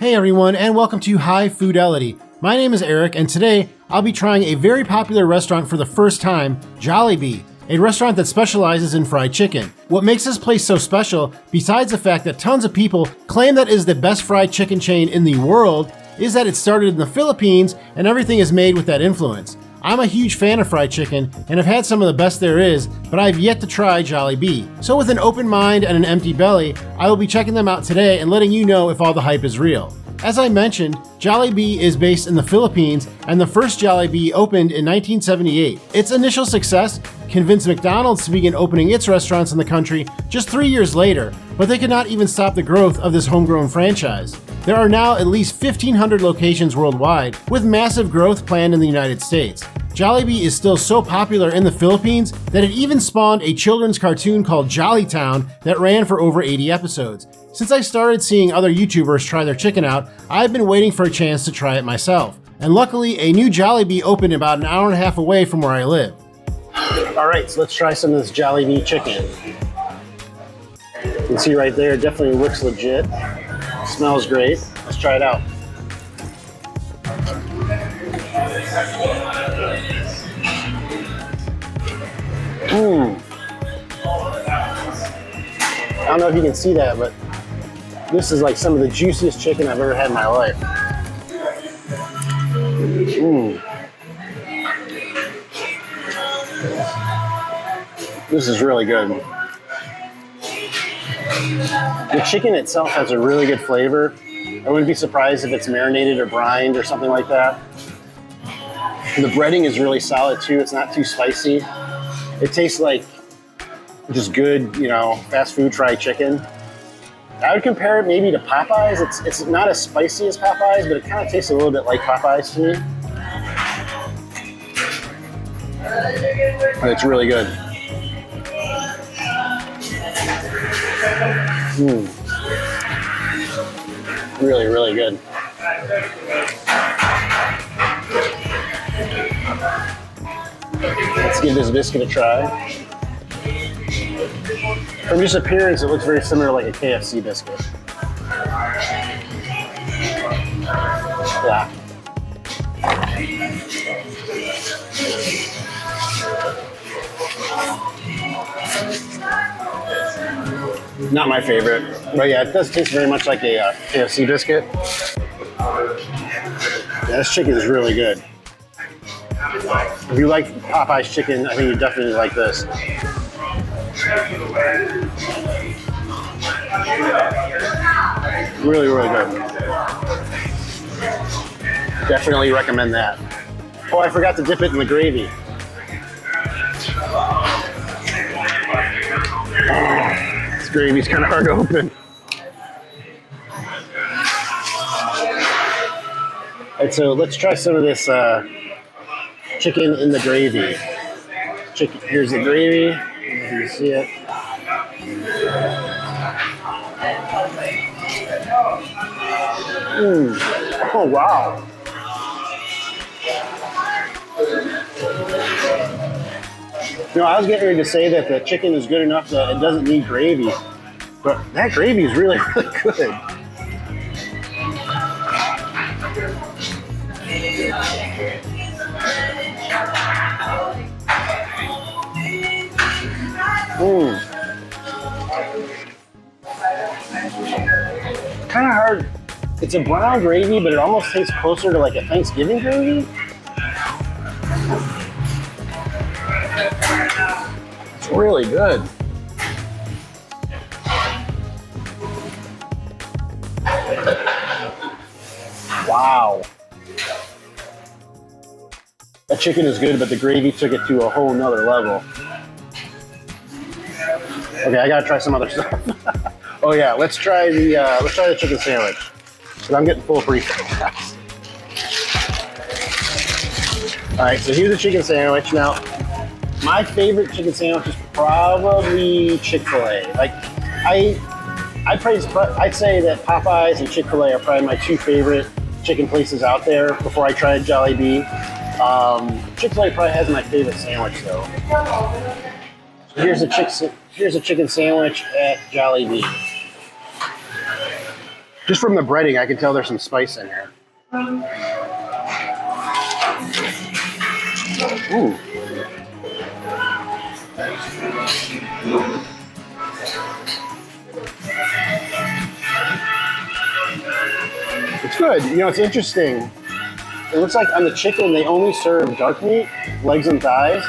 Hey everyone, and welcome to High Foodelity. My name is Eric, and today I'll be trying a very popular restaurant for the first time, Jollibee, a restaurant that specializes in fried chicken. What makes this place so special, besides the fact that tons of people claim that it is the best fried chicken chain in the world, is that it started in the Philippines and everything is made with that influence. I'm a huge fan of fried chicken and have had some of the best there is, but I've yet to try Jollibee. So with an open mind and an empty belly, I will be checking them out today and letting you know if all the hype is real. As I mentioned, Jollibee is based in the Philippines, and the first Jollibee opened in 1978. Its initial success convinced McDonald's to begin opening its restaurants in the country just 3 years later, but they could not even stop the growth of this homegrown franchise. There are now at least 1,500 locations worldwide, with massive growth planned in the United States. Jollibee is still so popular in the Philippines that it even spawned a children's cartoon called Jollytown that ran for over 80 episodes. Since I started seeing other YouTubers try their chicken out, I've been waiting for a chance to try it myself. And luckily, a new Jollibee opened about an hour and a half away from where I live. Alright, so let's try some of this Jollibee chicken. You can see right there, it definitely looks legit. Smells great. Let's try it out. I don't know if you can see that, but this is like some of the juiciest chicken I've ever had in my life. This is really good. The chicken itself has a really good flavor. I wouldn't be surprised if it's marinated or brined or something like that. The breading is really solid too. It's not too spicy. It tastes like just good, fast food fried chicken. I would compare it maybe to Popeyes. It's not as spicy as Popeyes, but it kind of tastes a little bit like Popeyes to me. And it's really good. Really, really good. Let's give this biscuit a try. From just appearance, it looks very similar to like a KFC biscuit. Yeah. Not my favorite, but yeah, it does taste very much like a KFC biscuit. Yeah, this chicken is really good. If you like Popeye's chicken, I think you definitely like this. Really, really good. Definitely recommend that. Oh, I forgot to dip it in the gravy. This gravy's kind of hard to open. Alright, so let's try some of this chicken in the gravy. Here's the gravy. You see it. Oh, wow. I was getting ready to say that the chicken is good enough that it doesn't need gravy, but that gravy is really, really good. Kind of hard. It's a brown gravy, but it almost tastes closer to like a Thanksgiving gravy. It's really good. Wow. That chicken is good, but the gravy took it to a whole nother level. Okay, I gotta try some other stuff. Oh yeah, let's try the chicken sandwich. But I'm getting full free. All right, so here's the chicken sandwich. Now, my favorite chicken sandwich is probably Chick-fil-A. Like, I'd say that Popeyes and Chick-fil-A are probably my two favorite chicken places out there before I tried Jollibee. Chick-fil-A probably has my favorite sandwich though. So here's a chicken sandwich at Jollibee. Just from the breading, I can tell there's some spice in here. Ooh. It's good. You know, it's interesting. It looks like on the chicken, they only serve dark meat, legs and thighs,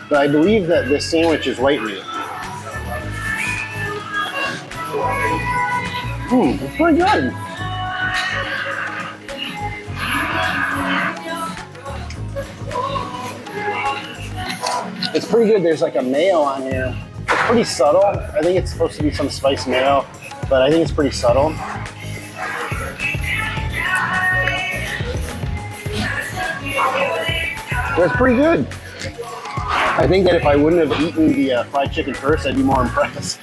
but I believe that this sandwich is white meat. It's pretty good. It's pretty good. There's like a mayo on here. It's pretty subtle. I think it's supposed to be some spiced mayo, but I think it's pretty subtle. But it's pretty good. I think that if I wouldn't have eaten the fried chicken first, I'd be more impressed.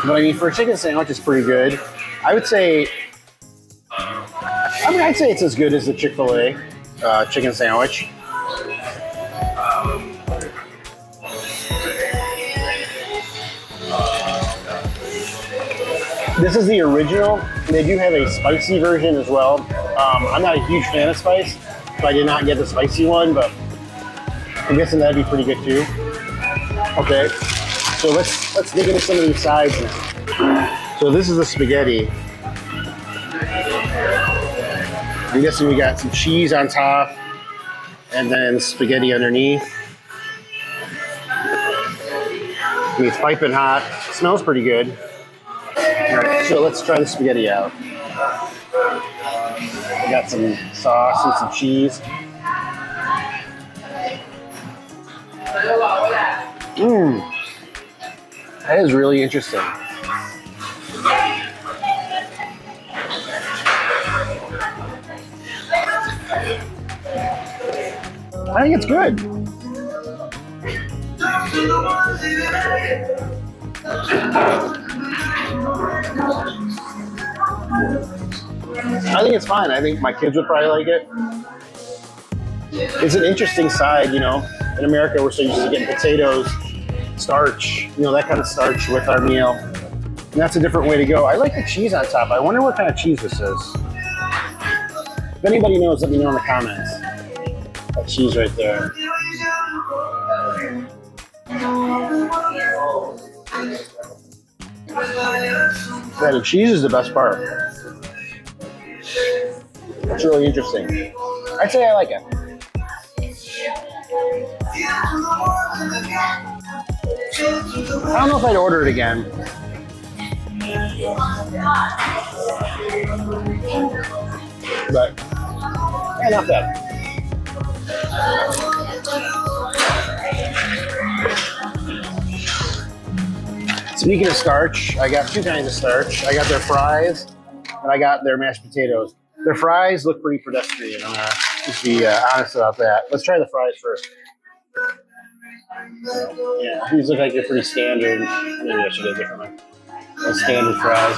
But I mean, for a chicken sandwich, it's pretty good. I would say, I'd say it's as good as the Chick-fil-A chicken sandwich. This is the original. They do have a spicy version as well. I'm not a huge fan of spice, so I did not get the spicy one, but I'm guessing that'd be pretty good too. Okay, so let's dig into some of these sides now. So this is the spaghetti. I'm guessing we got some cheese on top and then spaghetti underneath. I mean, it's piping hot. It smells pretty good. All right, so let's try the spaghetti out. We got some sauce and some cheese. That is really interesting. I think it's good. I think it's fine. I think my kids would probably like it. It's an interesting side, you know. In America, we're so used to getting potatoes, starch, you know, that kind of starch with our meal. And that's a different way to go. I like the cheese on top. I wonder what kind of cheese this is. If anybody knows, let me know in the comments. That cheese right there. Yeah, the cheese is the best part. It's really interesting. I'd say I like it. I don't know if I'd order it again. But, yeah, not bad. Speaking of starch, I got two kinds of starch. I got their fries, and I got their mashed potatoes. Their fries look pretty pedestrian. I'm gonna just be honest about that. Let's try the fries first. Yeah, these look like they're pretty standard. Maybe I should do it differently. A standard fries.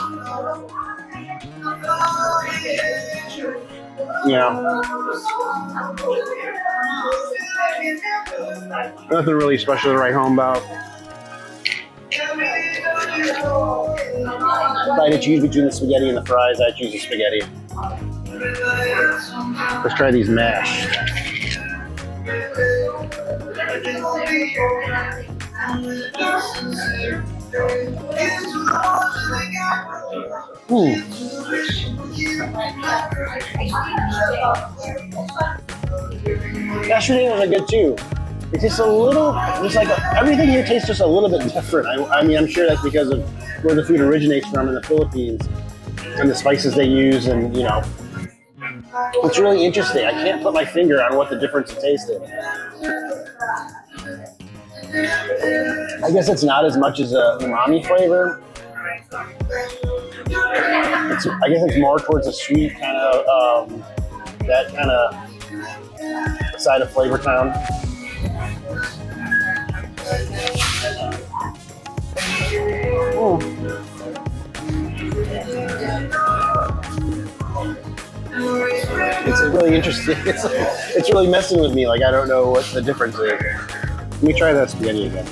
Yeah. Nothing really special to write home about. If I had to choose between the spaghetti and the fries, I'd choose the spaghetti. Let's try these mashed. Mashed potatoes are good too. It's just a little, just like everything here tastes just a little bit different. I mean, I'm sure that's because of where the food originates from in the Philippines and the spices they use, and you know, it's really interesting. I can't put my finger on what the difference in taste is. I guess it's not as much as a umami flavor. I guess it's more towards a sweet kind of, that kind of side of Flavor Town. It's really interesting. It's really messing with me. Like, I don't know what the difference is. Let me try that spaghetti again.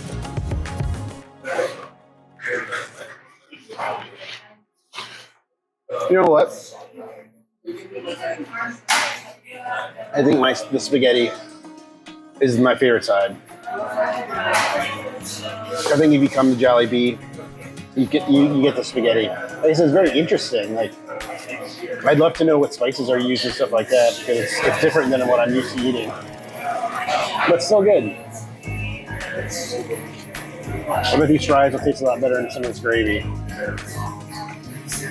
You know what? I think the spaghetti is my favorite side. I think if you come to Jollibee, you get the spaghetti. Like I said, it's very interesting. Like, I'd love to know what spices are used and stuff like that because it's different than what I'm used to eating. But still good. I bet these fries will taste a lot better than some of this gravy.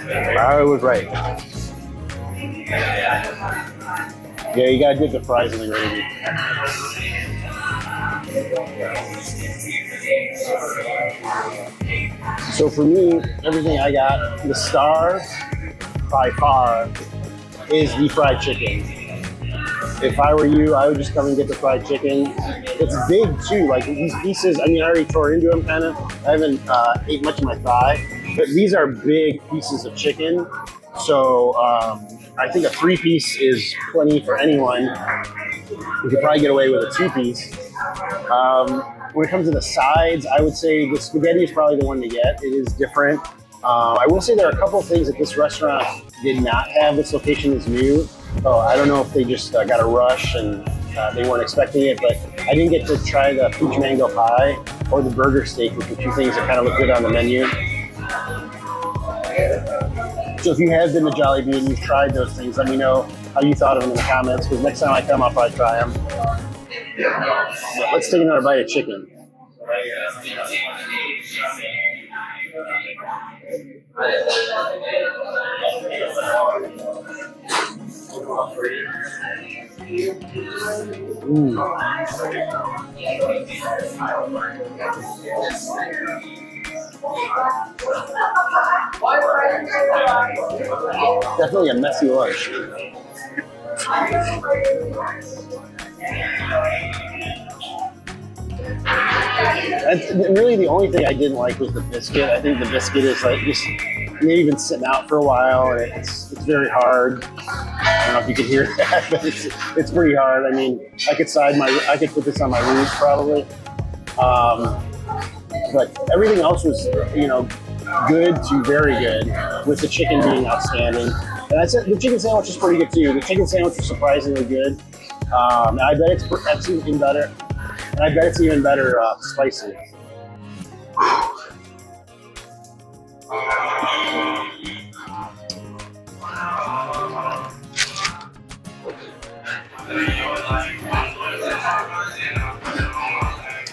I was right. Yeah, you gotta dip the fries in the gravy. So for me, everything I got, the star by far is the fried chicken. If I were you, I would just come and get the fried chicken. It's big too, like these pieces, I mean, I already tore into them kind of. I haven't ate much of my thigh, but these are big pieces of chicken. So I think a 3-piece is plenty for anyone. You could probably get away with a 2-piece. When it comes to the sides, I would say the spaghetti is probably the one to get. It is different. I will say there are a couple of things that this restaurant did not have. This location is new. So I don't know if they just got a rush and they weren't expecting it, but I didn't get to try the peach mango pie or the burger steak, which are two things that kind of look good on the menu. So if you have been to Jollibee and you've tried those things, let me know how you thought of them in the comments, because next time I come, I'll probably try them. But let's take another bite of chicken. Definitely a messy lunch. That's really the only thing I didn't like was the biscuit. I think the biscuit is like just maybe been sitting out for a while, and it's very hard. I don't know if you can hear that, but it's pretty hard. I mean, I could put this on my roof probably, but everything else was good to very good, with the chicken being outstanding. And I said the chicken sandwich is pretty good too. The chicken sandwich was surprisingly good. And I bet it's even better. And I bet it's even better spicy.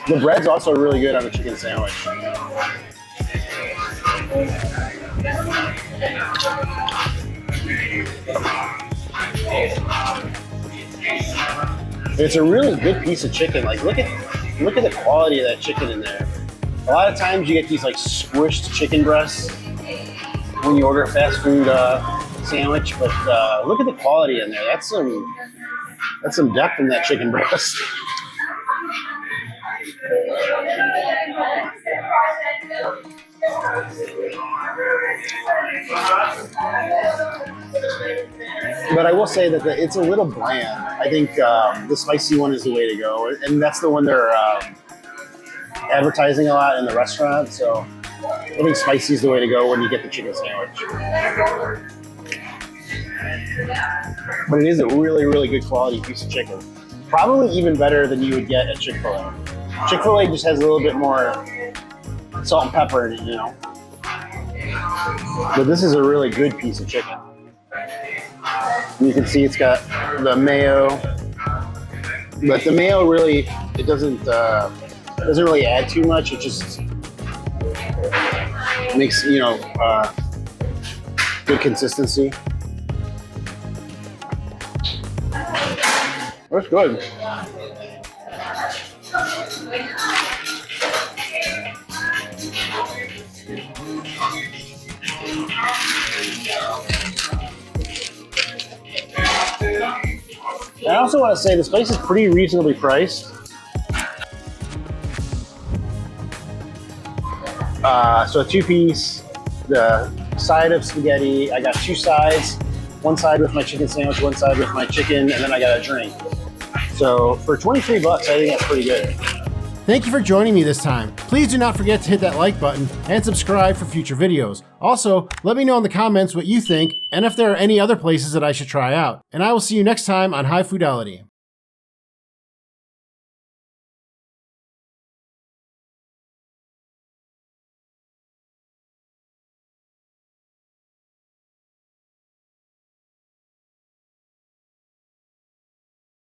The bread's also really good on the chicken sandwich. It's a really good piece of chicken. Like look at the quality of that chicken in there. A lot of times you get these like squished chicken breasts when you order a fast food sandwich, but look at the quality in there. That's some depth in that chicken breast. But I will say that it's a little bland. I think the spicy one is the way to go, and that's the one they're advertising a lot in the restaurant. So I think spicy is the way to go when you get the chicken sandwich. But it is a really, really good quality piece of chicken. Probably even better than you would get at Chick-fil-A. Chick-fil-A just has a little bit more salt and pepper in it, But this is a really good piece of chicken. You can see it's got the mayo, but the mayo really, it doesn't really add too much. It just makes, good consistency. That's good. And I also want to say this place is pretty reasonably priced. So a 2-piece, the side of spaghetti. I got 2 sides. One side with my chicken sandwich, one side with my chicken, and then I got a drink. So for $23, I think that's pretty good. Thank you for joining me this time. Please do not forget to hit that like button and subscribe for future videos. Also, let me know in the comments what you think and if there are any other places that I should try out. And I will see you next time on High Foodelity.